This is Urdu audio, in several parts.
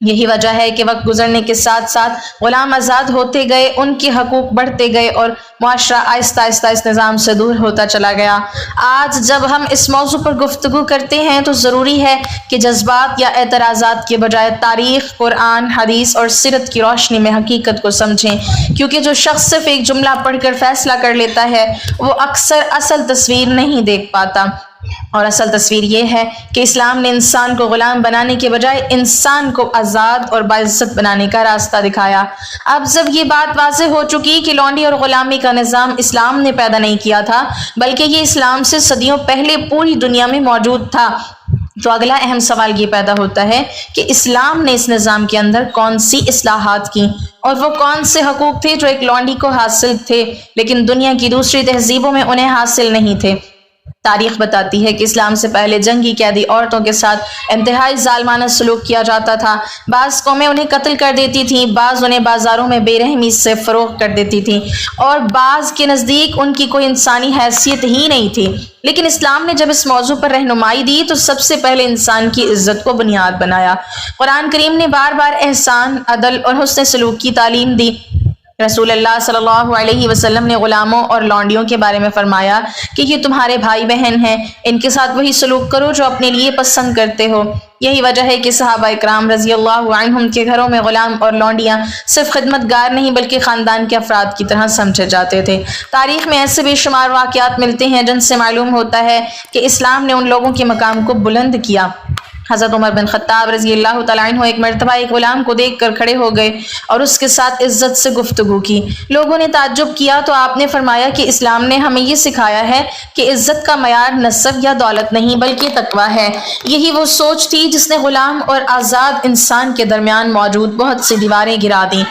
یہی وجہ ہے کہ وقت گزرنے کے ساتھ ساتھ غلام آزاد ہوتے گئے، ان کے حقوق بڑھتے گئے اور معاشرہ آہستہ آہستہ اس نظام سے دور ہوتا چلا گیا۔ آج جب ہم اس موضوع پر گفتگو کرتے ہیں تو ضروری ہے کہ جذبات یا اعتراضات کے بجائے تاریخ، قرآن، حدیث اور سیرت کی روشنی میں حقیقت کو سمجھیں، کیونکہ جو شخص صرف ایک جملہ پڑھ کر فیصلہ کر لیتا ہے وہ اکثر اصل تصویر نہیں دیکھ پاتا، اور اصل تصویر یہ ہے کہ اسلام نے انسان کو غلام بنانے کے بجائے انسان کو آزاد اور باعزت بنانے کا راستہ دکھایا۔ اب جب یہ بات واضح ہو چکی کہ لونڈی اور غلامی کا نظام اسلام نے پیدا نہیں کیا تھا بلکہ یہ اسلام سے صدیوں پہلے پوری دنیا میں موجود تھا، تو اگلا اہم سوال یہ پیدا ہوتا ہے کہ اسلام نے اس نظام کے اندر کون سی اصلاحات کی، اور وہ کون سے حقوق تھے جو ایک لونڈی کو حاصل تھے لیکن دنیا کی دوسری تہذیبوں میں انہیں حاصل نہیں تھے۔ تاریخ بتاتی ہے کہ اسلام سے پہلے جنگی قیدی عورتوں کے ساتھ انتہائی ظالمانہ سلوک کیا جاتا تھا۔ بعض قومیں انہیں قتل کر دیتی تھیں، بعض انہیں بازاروں میں بے رحمی سے فروخت کر دیتی تھیں، اور بعض کے نزدیک ان کی کوئی انسانی حیثیت ہی نہیں تھی۔ لیکن اسلام نے جب اس موضوع پر رہنمائی دی تو سب سے پہلے انسان کی عزت کو بنیاد بنایا۔ قرآن کریم نے بار بار احسان، عدل اور حسن سلوک کی تعلیم دی۔ رسول اللہ صلی اللہ علیہ وسلم نے غلاموں اور لونڈیوں کے بارے میں فرمایا کہ یہ تمہارے بھائی بہن ہیں، ان کے ساتھ وہی سلوک کرو جو اپنے لیے پسند کرتے ہو۔ یہی وجہ ہے کہ صحابہ اکرام رضی اللہ عنہم کے گھروں میں غلام اور لونڈیاں صرف خدمت گار نہیں بلکہ خاندان کے افراد کی طرح سمجھے جاتے تھے۔ تاریخ میں ایسے بے شمار واقعات ملتے ہیں جن سے معلوم ہوتا ہے کہ اسلام نے ان لوگوں کے مقام کو بلند کیا۔ حضرت عمر بن خطاب رضی اللہ تعالیٰ عنہ ایک مرتبہ ایک غلام کو دیکھ کر کھڑے ہو گئے اور اس کے ساتھ عزت سے گفتگو کی۔ لوگوں نے تعجب کیا تو آپ نے فرمایا کہ اسلام نے ہمیں یہ سکھایا ہے کہ عزت کا معیار نسب یا دولت نہیں بلکہ تقویٰ ہے۔ یہی وہ سوچ تھی جس نے غلام اور آزاد انسان کے درمیان موجود بہت سی دیواریں گرا دیں۔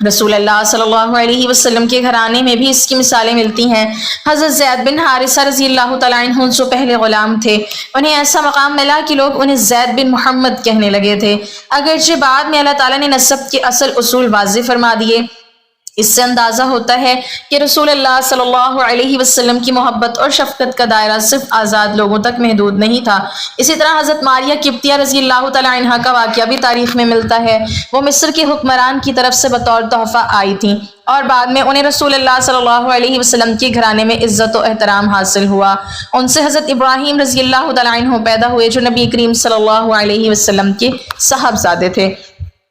رسول اللہ صلی اللہ علیہ وسلم کے گھرانے میں بھی اس کی مثالیں ملتی ہیں۔ حضرت زید بن حارثہ رضی اللہ تعالیٰ عنہ جو پہلے غلام تھے، انہیں ایسا مقام ملا کہ لوگ انہیں زید بن محمد کہنے لگے تھے، اگرچہ بعد میں اللہ تعالیٰ نے نسب کے اصل اصول واضح فرما دیے۔ اس سے اندازہ ہوتا ہے کہ رسول اللہ صلی اللہ علیہ وسلم کی محبت اور شفقت کا دائرہ صرف آزاد لوگوں تک محدود نہیں تھا۔ اسی طرح حضرت ماریہ قبطیہ رضی اللہ تعالیٰ عنہا کا واقعہ بھی تاریخ میں ملتا ہے۔ وہ مصر کے حکمران کی طرف سے بطور تحفہ آئی تھیں اور بعد میں انہیں رسول اللہ صلی اللہ علیہ وسلم کے گھرانے میں عزت و احترام حاصل ہوا۔ ان سے حضرت ابراہیم رضی اللہ تعالیٰ عنہ پیدا ہوئے جو نبی کریم صلی اللہ علیہ وسلم کے صاحبزادے تھے۔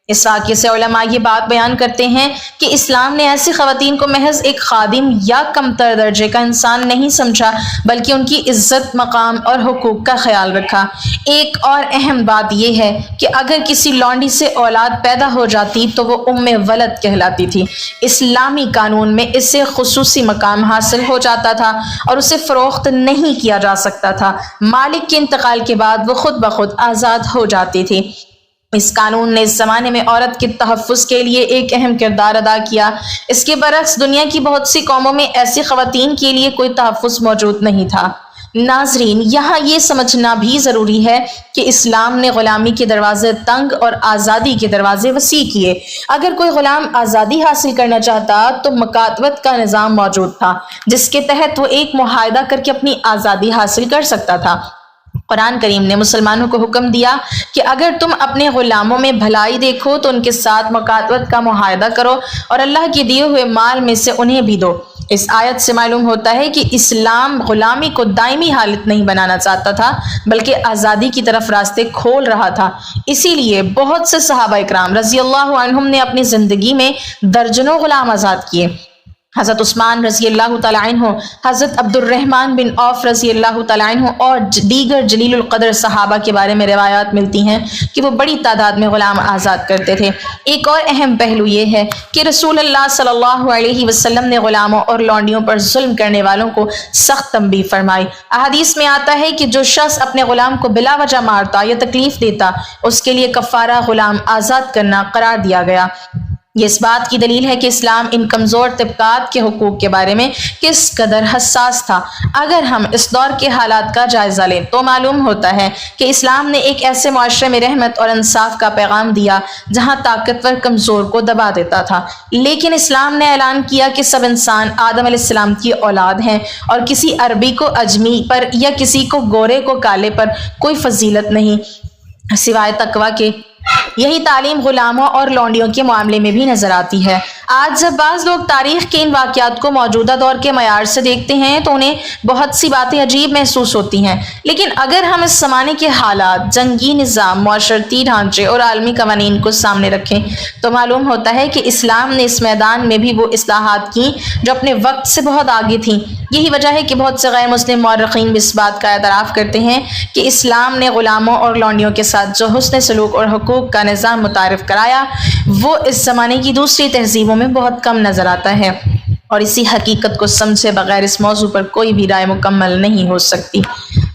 اس واقعے سے علماء یہ بات بیان کرتے ہیں کہ اسلام نے ایسی خواتین کو محض ایک خادم یا کمتر درجے کا انسان نہیں سمجھا بلکہ ان کی عزت، مقام اور حقوق کا خیال رکھا۔ ایک اور اہم بات یہ ہے کہ اگر کسی لونڈی سے اولاد پیدا ہو جاتی تو وہ ام ولد کہلاتی تھی۔ اسلامی قانون میں اسے خصوصی مقام حاصل ہو جاتا تھا اور اسے فروخت نہیں کیا جا سکتا تھا۔ مالک کے انتقال کے بعد وہ خود بخود آزاد ہو جاتی تھی۔ اس قانون نے اس زمانے میں عورت کے تحفظ کے لیے ایک اہم کردار ادا کیا۔ اس کے برعکس دنیا کی بہت سی قوموں میں ایسی خواتین کے لیے کوئی تحفظ موجود نہیں تھا۔ ناظرین، یہاں یہ سمجھنا بھی ضروری ہے کہ اسلام نے غلامی کے دروازے تنگ اور آزادی کے دروازے وسیع کیے۔ اگر کوئی غلام آزادی حاصل کرنا چاہتا تو مکاتبت کا نظام موجود تھا جس کے تحت وہ ایک معاہدہ کر کے اپنی آزادی حاصل کر سکتا تھا۔ قرآن کریم نے مسلمانوں کو حکم دیا کہ اگر تم اپنے غلاموں میں بھلائی دیکھو تو ان کے ساتھ مکاتبت کا معاہدہ کرو اور اللہ کے دیے ہوئے مال میں سے انہیں بھی دو۔ اس آیت سے معلوم ہوتا ہے کہ اسلام غلامی کو دائمی حالت نہیں بنانا چاہتا تھا بلکہ آزادی کی طرف راستے کھول رہا تھا۔ اسی لیے بہت سے صحابہ اکرام رضی اللہ عنہم نے اپنی زندگی میں درجنوں غلام آزاد کیے۔ حضرت عثمان رضی اللہ تعالیٰ عنہ، حضرت عبد الرحمن بن عوف رضی اللہ تعالیٰ عنہ اور دیگر جلیل القدر صحابہ کے بارے میں روایات ملتی ہیں کہ وہ بڑی تعداد میں غلام آزاد کرتے تھے۔ ایک اور اہم پہلو یہ ہے کہ رسول اللہ صلی اللہ علیہ وسلم نے غلاموں اور لونڈیوں پر ظلم کرنے والوں کو سخت تنبیہ فرمائی۔ احادیث میں آتا ہے کہ جو شخص اپنے غلام کو بلا وجہ مارتا یا تکلیف دیتا اس کے لیے کفارہ غلام آزاد کرنا قرار دیا گیا۔ یہ اس بات کی دلیل ہے کہ اسلام ان کمزور طبقات کے حقوق کے بارے میں کس قدر حساس تھا۔ اگر ہم اس دور کے حالات کا جائزہ لیں تو معلوم ہوتا ہے کہ اسلام نے ایک ایسے معاشرے میں رحمت اور انصاف کا پیغام دیا جہاں طاقتور کمزور کو دبا دیتا تھا، لیکن اسلام نے اعلان کیا کہ سب انسان آدم علیہ السلام کی اولاد ہیں اور کسی عربی کو اجمی پر یا کسی کو گورے کو کالے پر کوئی فضیلت نہیں سوائے تقویٰ کے۔ یہی تعلیم غلاموں اور لونڈیوں کے معاملے میں بھی نظر آتی ہے۔ آج جب بعض لوگ تاریخ کے ان واقعات کو موجودہ دور کے معیار سے دیکھتے ہیں تو انہیں بہت سی باتیں عجیب محسوس ہوتی ہیں، لیکن اگر ہم اس زمانے کے حالات، جنگی نظام، معاشرتی ڈھانچے اور عالمی قوانین کو سامنے رکھیں تو معلوم ہوتا ہے کہ اسلام نے اس میدان میں بھی وہ اصلاحات کی جو اپنے وقت سے بہت آگے تھیں۔ یہی وجہ ہے کہ بہت سے غیر مسلم مورخین بھی اس بات کا اعتراف کرتے ہیں کہ اسلام نے غلاموں اور لونڈیوں کے ساتھ جو حسن سلوک اور حقوق کا نظام متعارف کرایا وہ اس زمانے کی دوسری تہذیبوں میں بہت کم نظر آتا ہے، اور اسی حقیقت کو سمجھے بغیر اس موضوع پر کوئی بھی رائے مکمل نہیں ہو سکتی۔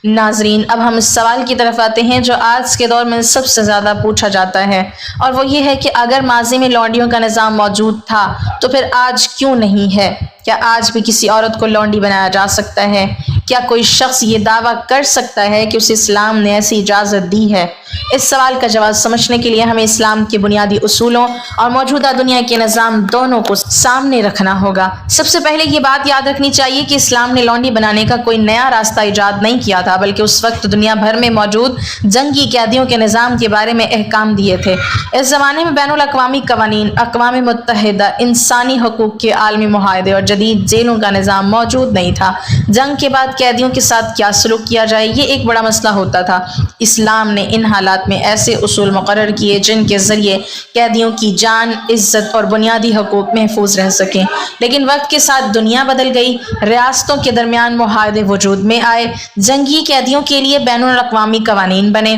ناظرین، اب ہم اس سوال کی طرف آتے ہیں جو آج کے دور میں سب سے زیادہ پوچھا جاتا ہے، اور وہ یہ ہے کہ اگر ماضی میں لونڈیوں کا نظام موجود تھا تو پھر آج کیوں نہیں ہے؟ کیا آج بھی کسی عورت کو لونڈی بنایا جا سکتا ہے؟ کیا کوئی شخص یہ دعویٰ کر سکتا ہے کہ اسے اسلام نے ایسی اجازت دی ہے؟ اس سوال کا جواب سمجھنے کے لیے ہمیں اسلام کے بنیادی اصولوں اور موجودہ دنیا کے نظام دونوں کو سامنے رکھنا ہوگا۔ سب سے پہلے یہ بات یاد رکھنی چاہیے کہ اسلام نے لونڈی بنانے کا کوئی نیا راستہ ایجاد نہیں کیا تھا، بلکہ اس وقت دنیا بھر میں موجود جنگی قیدیوں کے نظام کے بارے میں احکام دیے تھے۔ اس زمانے میں بین الاقوامی قوانین، اقوام متحدہ، انسانی حقوق کے عالمی معاہدے اور جدید جیلوں کا نظام موجود نہیں تھا۔ جنگ کے بعد قیدیوں کے ساتھ کیا سلوک کیا جائے یہ ایک بڑا مسئلہ ہوتا تھا۔ اسلام نے ان حالات میں ایسے اصول مقرر کیے جن کے ذریعے قیدیوں کی جان، عزت اور بنیادی حقوق محفوظ رہ سکیں۔ لیکن وقت کے ساتھ دنیا بدل گئی، ریاستوں کے درمیان معاہدے وجود میں آئے، جنگی قیدیوں کے لیے بین الاقوامی قوانین بنے،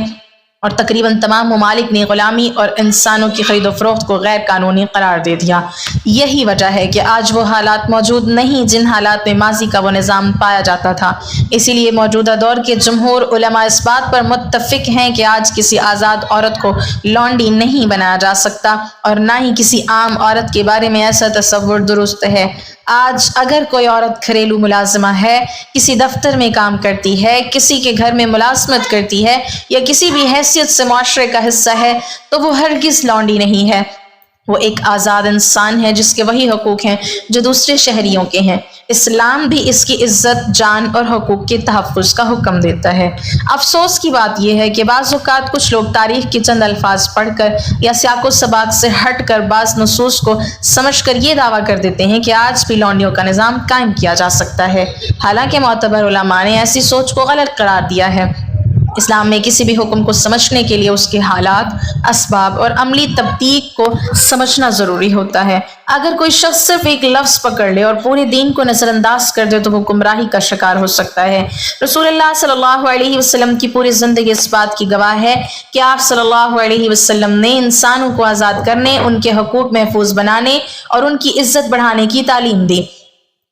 اور تقریباً تمام ممالک نے غلامی اور انسانوں کی خرید و فروخت کو غیر قانونی قرار دے دیا۔ یہی وجہ ہے کہ آج وہ حالات موجود نہیں جن حالات میں ماضی کا وہ نظام پایا جاتا تھا۔ اسی لیے موجودہ دور کے جمہور علماء اس بات پر متفق ہیں کہ آج کسی آزاد عورت کو لونڈی نہیں بنایا جا سکتا، اور نہ ہی کسی عام عورت کے بارے میں ایسا تصور درست ہے۔ آج اگر کوئی عورت گھریلو ملازمہ ہے، کسی دفتر میں کام کرتی ہے، کسی کے گھر میں ملازمت کرتی ہے یا کسی بھی حیثیت سے معاشرے کا حصہ ہے تو وہ ہرگز لونڈی نہیں ہے۔ وہ ایک آزاد انسان ہے جس کے وہی حقوق ہیں جو دوسرے شہریوں کے ہیں۔ اسلام بھی اس کی عزت، جان اور حقوق کے تحفظ کا حکم دیتا ہے۔ افسوس کی بات یہ ہے کہ بعض اوقات کچھ لوگ تاریخ کے چند الفاظ پڑھ کر یا سیاق و سباق سے ہٹ کر بعض نصوص کو سمجھ کر یہ دعویٰ کر دیتے ہیں کہ آج بھی لونڈیوں کا نظام قائم کیا جا سکتا ہے، حالانکہ معتبر علماء نے ایسی سوچ کو غلط قرار دیا ہے۔ اسلام میں کسی بھی حکم کو سمجھنے کے لیے اس کے حالات، اسباب اور عملی تطبیق کو سمجھنا ضروری ہوتا ہے۔ اگر کوئی شخص صرف ایک لفظ پکڑ لے اور پورے دین کو نظر انداز کر دے تو وہ گمراہی کا شکار ہو سکتا ہے۔ رسول اللہ صلی اللہ علیہ وسلم کی پوری زندگی اس بات کی گواہ ہے کہ آپ صلی اللہ علیہ وسلم نے انسانوں کو آزاد کرنے، ان کے حقوق محفوظ بنانے اور ان کی عزت بڑھانے کی تعلیم دی۔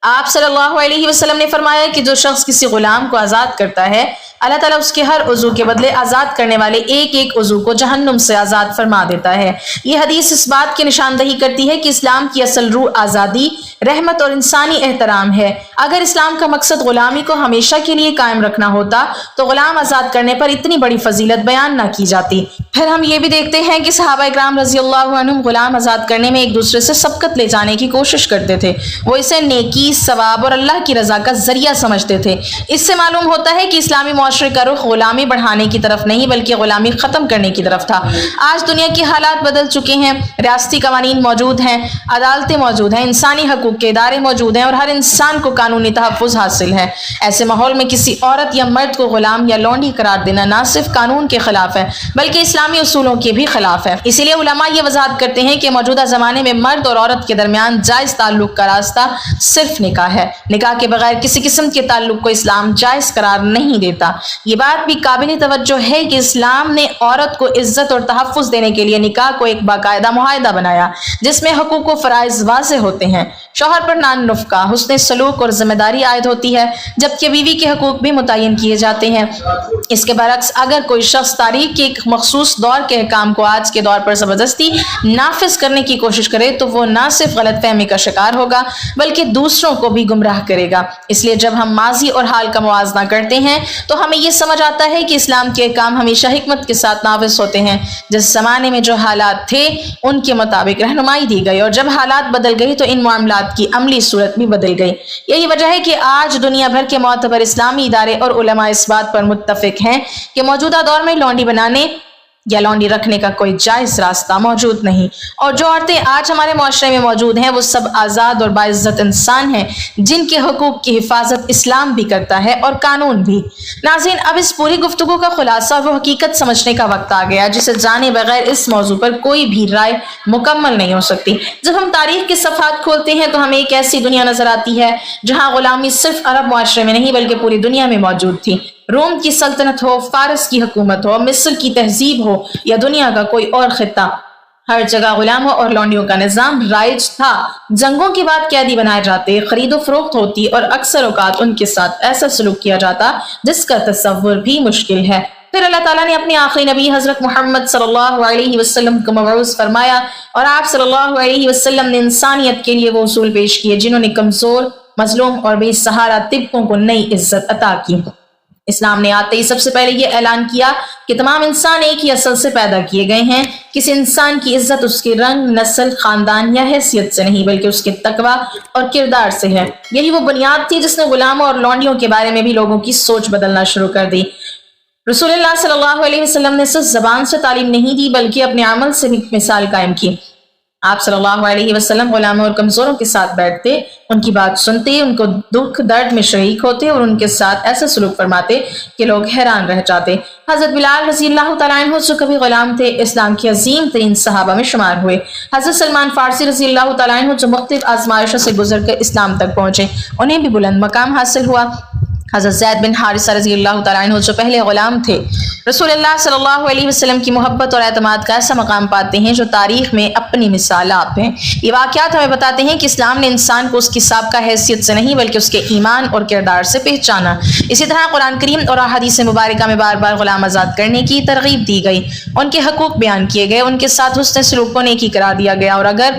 آپ صلی اللہ علیہ وسلم نے فرمایا کہ جو شخص کسی غلام کو آزاد کرتا ہے، اللہ تعالیٰ اس کے ہر عضو کے بدلے آزاد کرنے والے ایک ایک عضو کو جہنم سے آزاد فرما دیتا ہے۔ یہ حدیث اس بات کی نشاندہی کرتی ہے کہ اسلام کی اصل روح آزادی، رحمت اور انسانی احترام ہے۔ اگر اسلام کا مقصد غلامی کو ہمیشہ کے لیے قائم رکھنا ہوتا تو غلام آزاد کرنے پر اتنی بڑی فضیلت بیان نہ کی جاتی۔ پھر ہم یہ بھی دیکھتے ہیں کہ صحابہ اکرام رضی اللہ عنہم غلام آزاد کرنے میں ایک دوسرے سے سبقت لے جانے کی کوشش کرتے تھے۔ وہ اسے نیکی، ثواب اور اللہ کی رضا کا ذریعہ سمجھتے تھے۔ اس سے معلوم ہوتا ہے کہ اسلامی معاشرے کا رخ غلامی بڑھانے کی طرف نہیں بلکہ غلامی ختم کرنے کی طرف تھا۔ آج دنیا کے حالات بدل چکے ہیں، ریاستی قوانین موجود ہیں، عدالتیں موجود ہیں، انسانی حقوق کے ادارے موجود ہیں اور ہر انسان کو قانونی تحفظ حاصل ہے۔ ایسے ماحول میں کسی عورت یا مرد کو غلام یا لونڈی قرار دینا نہ صرف قانون کے خلاف ہے بلکہ اسلامی اصولوں کے بھی خلاف ہے۔ اسی لیے علماء یہ وضاحت کرتے ہیں کہ موجودہ زمانے میں مرد اور عورت کے درمیان جائز تعلق کا راستہ صرف نکاح ہے۔ نکاح کے بغیر کسی قسم کے تعلق کو اسلام جائز قرار نہیں دیتا۔ یہ بات بھی قابل توجہ ہے کہ اسلام نے عورت کو عزت اور تحفظ دینے کے لیے نکاح کو ایک باقاعدہ معاہدہ بنایا جس میں حقوق و فرائض واضح ہوتے ہیں۔ شوہر پر نان نفقہ، حسن سلوک اور ذمہ داری عائد ہوتی ہے، جبکہ بیوی کے حقوق بھی متعین کیے جاتے ہیں۔ اس کے برعکس اگر کوئی شخص تاریخ کے ایک مخصوص دور کے احکام کو آج کے دور پر زبردستی نافذ کرنے کی کوشش کرے تو وہ نہ صرف غلط فہمی کا شکار ہوگا بلکہ دوسروں کو بھی گمراہ کرے گا۔ اس لیے جب ہم ماضی اور حال کا موازنہ کرتے ہیں تو ہمیں یہ سمجھ آتا ہے کہ اسلام کے احکام ہمیشہ حکمت کے ساتھ نافذ ہوتے ہیں۔ جس زمانے میں جو حالات تھے ان کے مطابق رہنمائی دی گئی، اور جب حالات بدل گئی تو ان معاملات کی عملی صورت بھی بدل گئی۔ یہی وجہ ہے کہ آج دنیا بھر کے معتبر اسلامی ادارے اور علماء اس بات پر متفق ہیں کہ موجودہ دور میں لونڈی بنانے یا لونڈی رکھنے کا کوئی جائز راستہ موجود نہیں، اور جو عورتیں آج ہمارے معاشرے میں موجود ہیں وہ سب آزاد اور باعزت انسان ہیں جن کے حقوق کی حفاظت اسلام بھی کرتا ہے اور قانون بھی۔ ناظرین، اب اس پوری گفتگو کا خلاصہ اور وہ حقیقت سمجھنے کا وقت آ گیا جسے جانے بغیر اس موضوع پر کوئی بھی رائے مکمل نہیں ہو سکتی۔ جب ہم تاریخ کے صفحات کھولتے ہیں تو ہمیں ایک ایسی دنیا نظر آتی ہے جہاں غلامی صرف عرب معاشرے میں نہیں بلکہ پوری دنیا میں موجود تھی۔ روم کی سلطنت ہو، فارس کی حکومت ہو، مصر کی تہذیب ہو یا دنیا کا کوئی اور خطہ، ہر جگہ غلاموں اور لونڈیوں کا نظام رائج تھا۔ جنگوں کے بعد قیدی بنائے جاتے، خرید و فروخت ہوتی اور اکثر اوقات ان کے ساتھ ایسا سلوک کیا جاتا جس کا تصور بھی مشکل ہے۔ پھر اللہ تعالیٰ نے اپنے آخری نبی حضرت محمد صلی اللہ علیہ وسلم کو مبعوث فرمایا اور آپ صلی اللہ علیہ وسلم نے انسانیت کے لیے وہ اصول پیش کیے جنہوں نے کمزور، مظلوم اور بے سہارا طبقوں کو نئی عزت عطا کی۔ اسلام نے آتے ہی سب سے پہلے یہ اعلان کیا کہ تمام انسان ایک ہی اصل سے پیدا کیے گئے ہیں۔ کسی انسان کی عزت اس کے رنگ، نسل، خاندان یا حیثیت سے نہیں بلکہ اس کے تقویٰ اور کردار سے ہے۔ یہی وہ بنیاد تھی جس نے غلاموں اور لونڈیوں کے بارے میں بھی لوگوں کی سوچ بدلنا شروع کر دی۔ رسول اللہ صلی اللہ علیہ وسلم نے صرف زبان سے تعلیم نہیں دی بلکہ اپنے عمل سے بھی مثال قائم کی۔ آپ صلی اللہ علیہ وسلم غلاموں اور کمزوروں کے ساتھ بیٹھتے، ان کی بات سنتے، ان کو دکھ درد میں شریک ہوتے اور ان کے ساتھ ایسا سلوک فرماتے کہ لوگ حیران رہ جاتے۔ حضرت بلال رضی اللہ تعالیٰ عنہ جو کبھی غلام تھے، اسلام کے عظیم ترین صحابہ میں شمار ہوئے۔ حضرت سلمان فارسی رضی اللہ تعالیٰ عنہ جو مختلف آزمائشوں سے گزر کر اسلام تک پہنچے، انہیں بھی بلند مقام حاصل ہوا۔ حضرت زید بن حارثہ رضی اللہ تعالیٰ عنہ جو پہلے غلام تھے، رسول اللہ صلی اللہ علیہ وسلم کی محبت اور اعتماد کا ایسا مقام پاتے ہیں جو تاریخ میں اپنی مثال آپ ہیں۔ یہ واقعات ہمیں بتاتے ہیں کہ اسلام نے انسان کو اس کی سابقہ حیثیت سے نہیں بلکہ اس کے ایمان اور کردار سے پہچانا۔ اسی طرح قرآن کریم اور احادیث مبارکہ میں بار بار غلام آزاد کرنے کی ترغیب دی گئی، ان کے حقوق بیان کیے گئے، ان کے ساتھ حسن سلوک کو نیکی قرار دیا گیا، اور اگر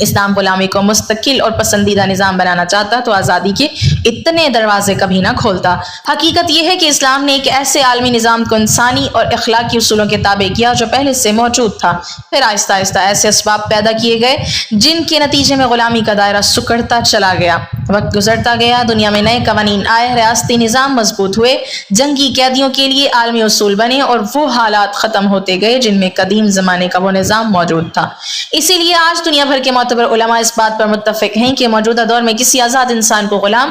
اسلام غلامی کو مستقل اور پسندیدہ نظام بنانا چاہتا تو آزادی کے اتنے دروازے کبھی نہ کھولتا۔ حقیقت یہ ہے کہ اسلام نے ایک ایسے عالمی نظام کو انسانی اور اخلاقی اصولوں کے تابع کیا جو پہلے سے موجود تھا۔ پھر آہستہ آہستہ ایسے اسباب پیدا کیے گئے جن کے نتیجے میں غلامی کا دائرہ سکڑتا چلا گیا۔ وقت گزرتا گیا، دنیا میں نئے قوانین آئے، ریاستی نظام مضبوط ہوئے، جنگی قیدیوں کے لیے عالمی اصول بنے اور وہ حالات ختم ہوتے گئے جن میں قدیم زمانے کا وہ نظام موجود تھا۔ اسی لیے آج دنیا بھر کے معتبر علماء اس بات پر متفق ہیں کہ موجودہ دور میں کسی آزاد انسان کو غلام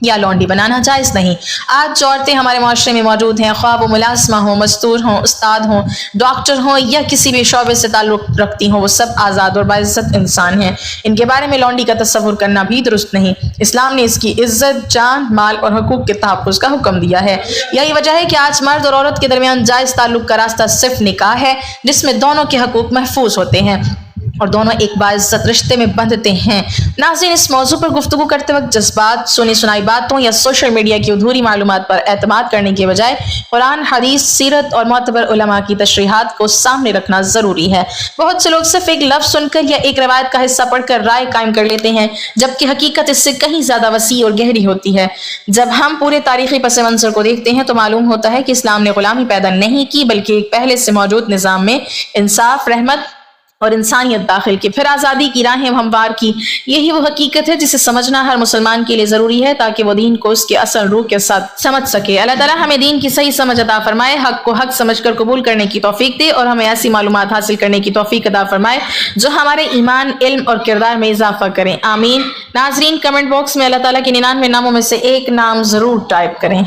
یا لونڈی بنانا جائز نہیں۔ آج جو عورتیں ہمارے معاشرے میں موجود ہیں، خواہ وہ ملازمہ ہوں، مزدور ہوں، استاد ہوں، ڈاکٹر ہوں یا کسی بھی شعبے سے تعلق رکھتی ہوں، وہ سب آزاد اور باعزت انسان ہیں۔ ان کے بارے میں لونڈی کا تصور کرنا بھی درست نہیں۔ اسلام نے اس کی عزت، جان، مال اور حقوق کے تحفظ کا حکم دیا ہے۔ یہی وجہ ہے کہ آج مرد اور عورت کے درمیان جائز تعلق کا راستہ صرف نکاح ہے، جس میں دونوں کے حقوق محفوظ ہوتے ہیں اور دونوں ایک باعزت رشتے میں بندھتے ہیں۔ ناظرین، اس موضوع پر گفتگو کرتے وقت جذبات، سنی سنائی باتوں یا سوشل میڈیا کی ادھوری معلومات پر اعتماد کرنے کے بجائے قرآن، حدیث، سیرت اور معتبر علماء کی تشریحات کو سامنے رکھنا ضروری ہے۔ بہت سے لوگ صرف ایک لفظ سن کر یا ایک روایت کا حصہ پڑھ کر رائے قائم کر لیتے ہیں، جبکہ حقیقت اس سے کہیں زیادہ وسیع اور گہری ہوتی ہے۔ جب ہم پورے تاریخی پس منظر کو دیکھتے ہیں تو معلوم ہوتا ہے کہ اسلام نے غلامی پیدا نہیں کی بلکہ ایک پہلے سے موجود نظام میں انصاف، رحمت اور انسانیت داخل کی، پھر آزادی کی راہیں ہموار کی۔ یہی وہ حقیقت ہے جسے سمجھنا ہر مسلمان کے لیے ضروری ہے تاکہ وہ دین کو اس کے اصل روح کے ساتھ سمجھ سکے۔ اللہ تعالیٰ ہمیں دین کی صحیح سمجھ عطا فرمائے، حق کو حق سمجھ کر قبول کرنے کی توفیق دے اور ہمیں ایسی معلومات حاصل کرنے کی توفیق عطا فرمائے جو ہمارے ایمان، علم اور کردار میں اضافہ کریں۔ آمین۔ ناظرین، کمنٹ باکس میں اللہ تعالیٰ کے 99 ناموں میں سے ایک نام ضرور ٹائپ کریں۔